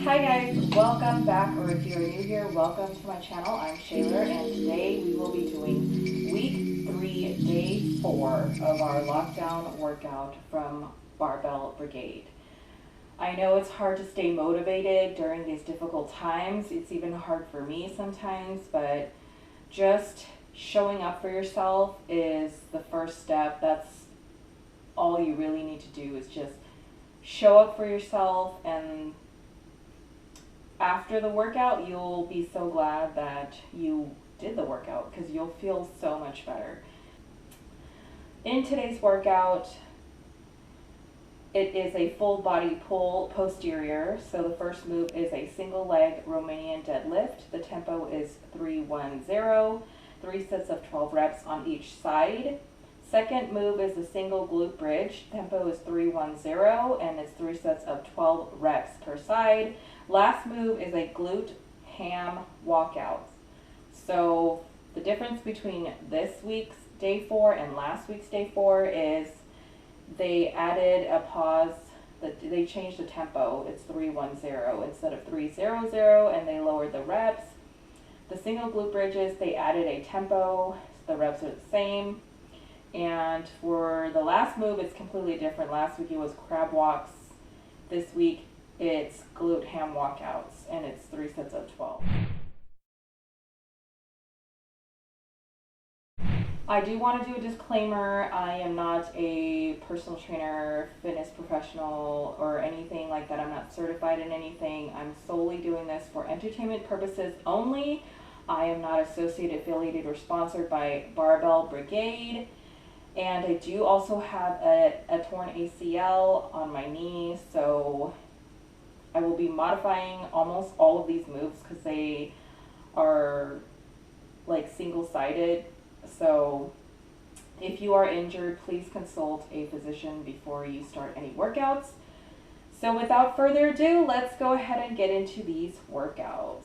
Hi guys, welcome back, or if you're new here, welcome to my channel. I'm Shayla, and today we will be doing week 3, day 4 of our lockdown workout from Barbell Brigade. I know it's hard to stay motivated during these difficult times. It's even hard for me sometimes, but just showing up for yourself is the first step. That's all you really need to do, is just show up for yourself, and after the workout, you'll be so glad that you did the workout because you'll feel so much better. In today's workout, it is a full body pull posterior. So the first move is a single leg Romanian deadlift. The tempo is 3-1-0, 3 sets of 12 reps on each side. Second move is a single glute bridge. Tempo is 3-1-0, and it's 3 sets of 12 reps per side. Last move is a glute ham walkout. So the difference between this week's day 4 and last week's day 4 is they added a pause. They changed the tempo. It's 3-1-0 instead of 3-0-0, and they lowered the reps. The single glute bridges, they added a tempo. The reps are the same. And for the last move, it's completely different. Last week it was crab walks. This week it's glute ham walkouts, and it's 3 sets of 12. I do want to do a disclaimer. I am not a personal trainer, fitness professional, or anything like that. I'm not certified in anything. I'm solely doing this for entertainment purposes only. I am not associated, affiliated, or sponsored by Barbell Brigade. And I do also have a torn ACL on my knee, so I will be modifying almost all of these moves because they are like single-sided. So if you are injured, please consult a physician before you start any workouts. So without further ado, let's go ahead and get into these workouts.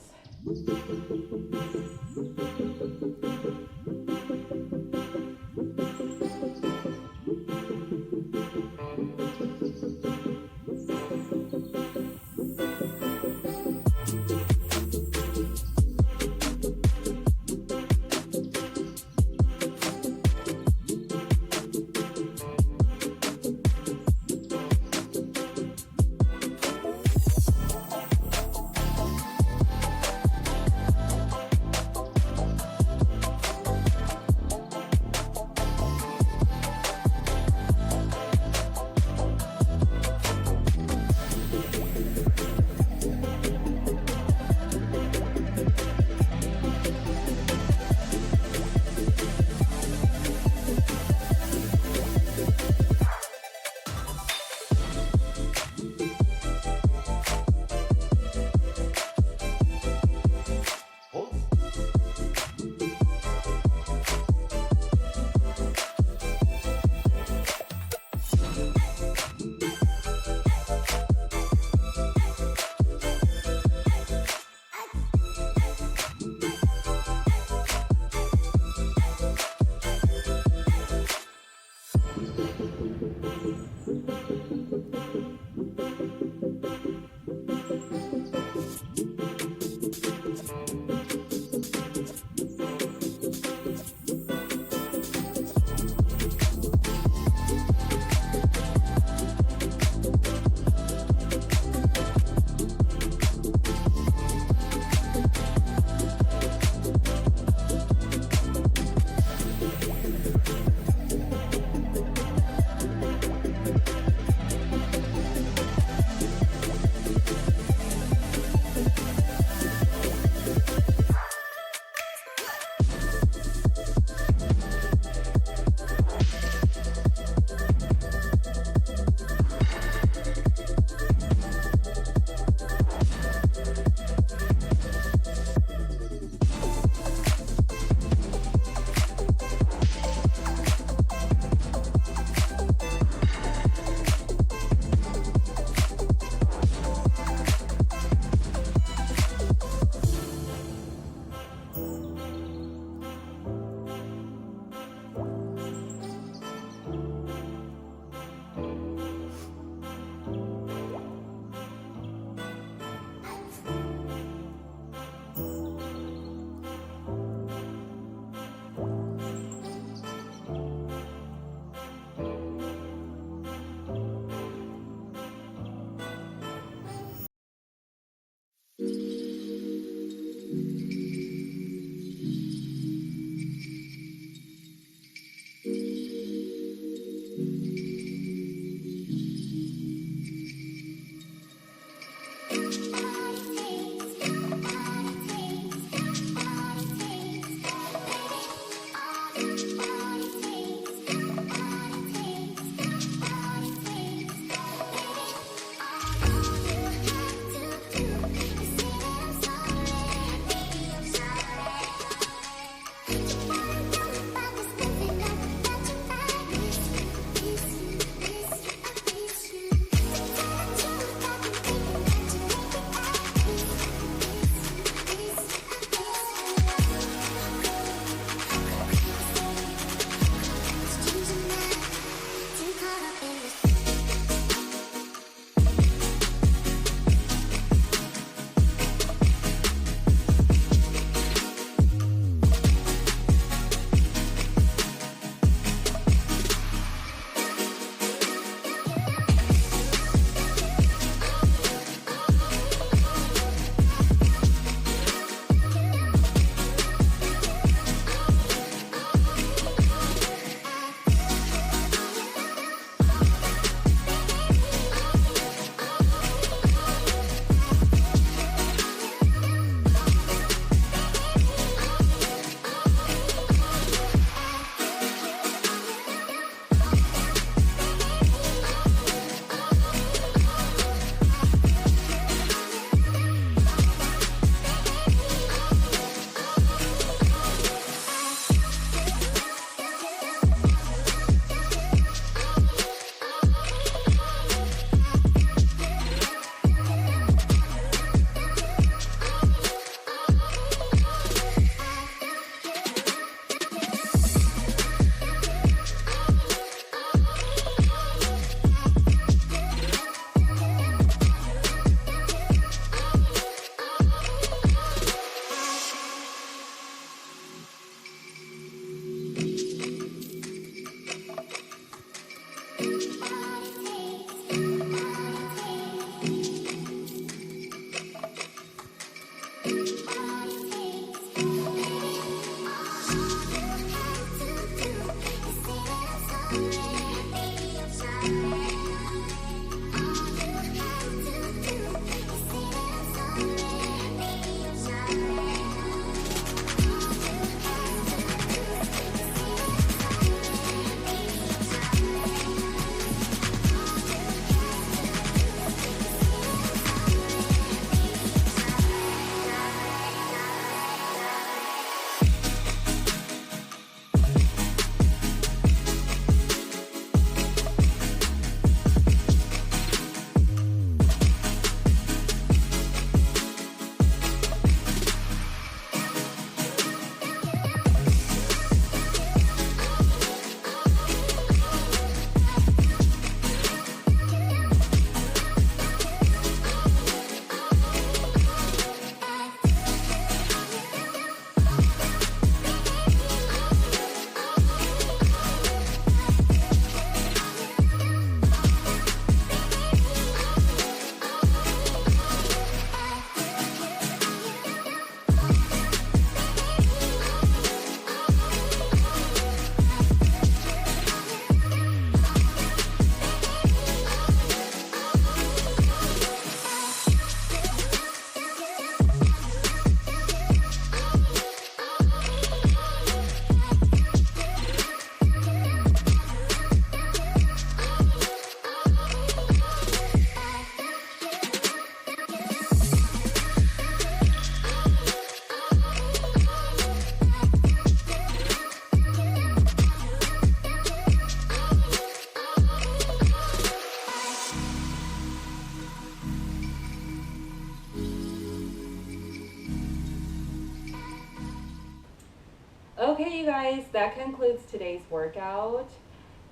Okay, you guys, that concludes today's workout,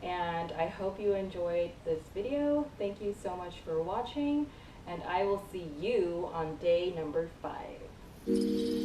and I hope you enjoyed this video. Thank you so much for watching, and I will see you on day number 5.